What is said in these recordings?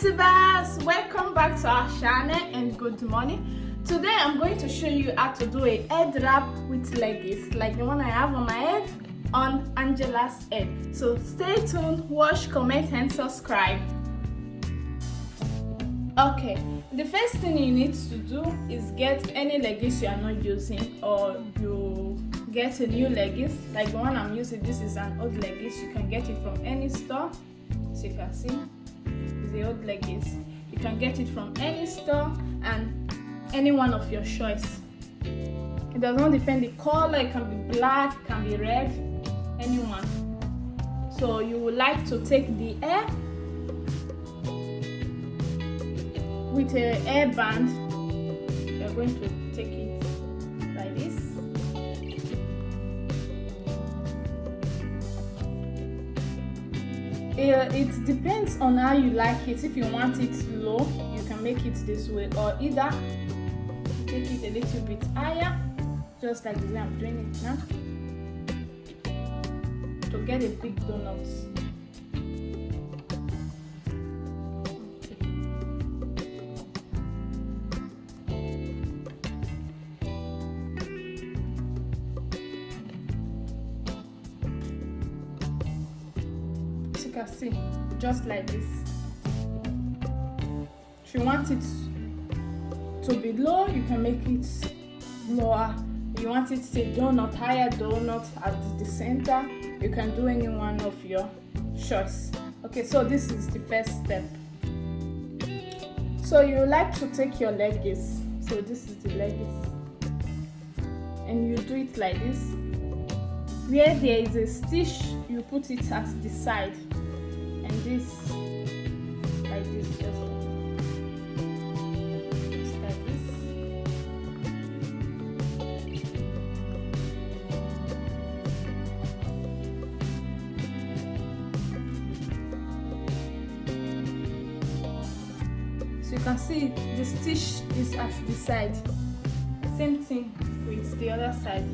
YouTubers, welcome back to our channel and good morning. Today I'm going to show you how to do a head wrap with leggings like the one I have on my head on Angela's head. So stay tuned, watch, comment and subscribe. Okay, the first thing you need to do is get any leggings you are not using, or you get a new leggings like the one I'm using. This is an old leggings. You can get it from any store. So you can see it's the old leggings. You can get it from any store and any one of your choice. It does not depend the color. It can be black, it can be red, anyone. So you would like to take the hair with a hairband. You're going to take it like this. It depends on how you like it. If you want it low, you can make it this way, or either take it a little bit higher, just like the way I'm doing it now, to get a big donut. You can see, just like this. If you want it to be low, you can make it lower. If you want it to say donut, higher donut at the center, you can do any one of your choice. Okay, so this is the first step. So you like to take your leggings. So this is the leggings, and you do it like this. Where there is a stitch, you put it at the side, and this like this, just like this. So you can see the stitch is at the side. Same thing with the other side,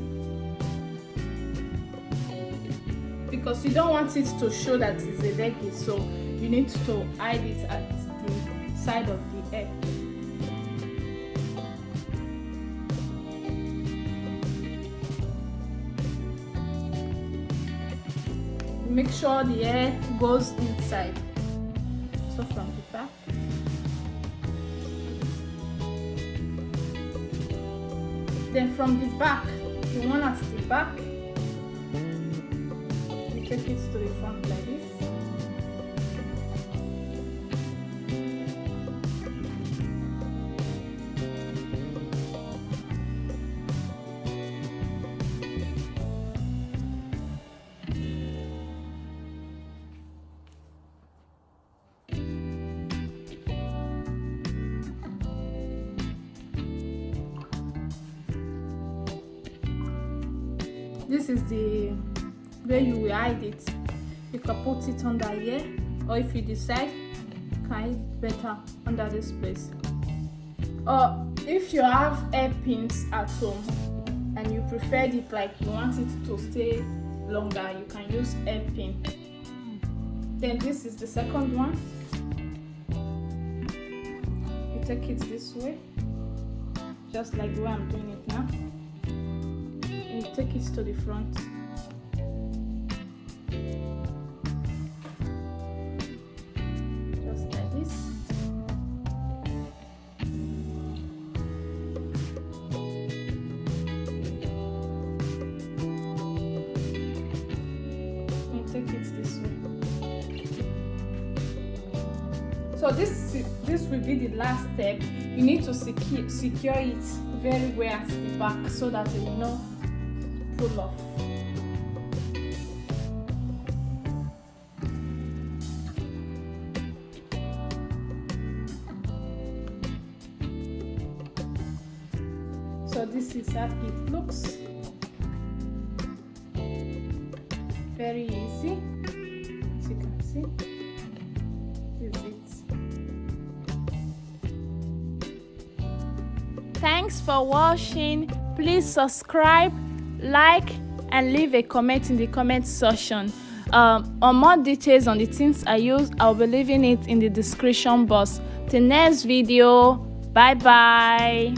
because you don't want it to show that it's a legging, so you need to hide it at the side of the hair. Make sure the hair goes inside. So from the back. Then from the back, the one at the back, take it to the front like this. This is the where you will hide it. You can put it under here, or if you decide, you can hide it better under this place. Or if you have hairpins at home and you prefer it like you want it to stay longer, you can use hairpin. Then this is the second one. You take it this way, just like the way I'm doing it now, and you take it to the front. Take it this way. So this will be the last step. You need to secure it very well at the back so that it will not pull off. So this is how it looks. Very easy, as you can see. This is it. Thanks for watching. Please subscribe, like and leave a comment in the comment section. On more details on the things I use, I'll be leaving it in the description box. Till next video, bye bye.